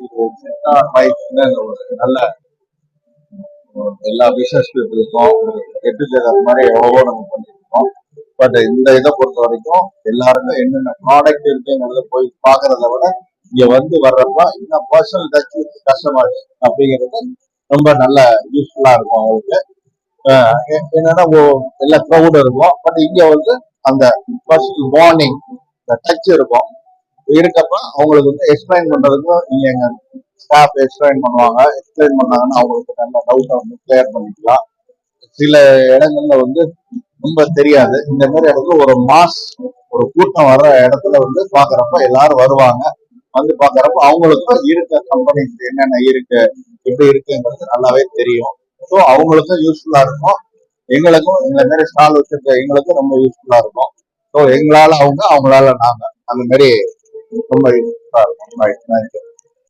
இது ஒரு நல்ல எல்லா பிசினஸ் பீப்புளுக்கும் கெட் டுகெதர் மாதிரி எவ்வளவோ நம்ம பண்ணிருக்கோம். பட் இந்த இதை பொறுத்த வரைக்கும் எல்லாருக்கும் என்னென்ன ப்ராடக்ட் இருக்குங்கிறத போய் பாக்குறத விட இங்க வந்து வர்றப்ப இன்னும் பர்சனல் டச் வித் கஸ்டமர்ஸ் அப்படிங்கிறது ரொம்ப நல்ல யூஸ்ஃபுல்லா இருக்கும் அவங்களுக்கு. என்னன்னா எல்லா க்ரௌட் இருக்கும், பட் இங்க வந்து அந்த பர்சனல் மார்னிங் டச் இருக்கும். இருக்கப்ப அவங்களுக்கு வந்து எக்ஸ்பிளைன் பண்றதுக்கும் இங்க எங்க ஸ்டாஃப் எக்ஸ்பிளைன் பண்ணுவாங்க. எக்ஸ்பிளைன் பண்ணாங்கன்னா அவங்களுக்கு நல்ல டவுட்டை வந்து கிளியர் பண்ணிக்கலாம். சில இடங்கள்ல வந்து ரொம்ப தெரியாது. இந்த மாதிரி இடத்துல ஒரு மாஸ் ஒரு கூட்டம் வர்ற இடத்துல வந்து பாக்குறப்ப எல்லாரும் வருவாங்க. வந்து பாக்குறப்ப அவங்களுக்கும் இருக்க கம்பெனிஸ் என்னென்ன இருக்கு எப்படி இருக்குங்கிறது நல்லாவே தெரியும். ஸோ அவங்களுக்கும் யூஸ்ஃபுல்லா இருக்கும், எங்களுக்கும் இந்த மாதிரி ஸ்டால் வச்சிருக்க எங்களுக்கும் ரொம்ப யூஸ்ஃபுல்லா இருக்கும். ஸோ எங்களால அவங்க, அவங்களால நாங்க, அந்த மாதிரி ரொம்ப யூஸ்ஃபுல்லா இருக்கும்.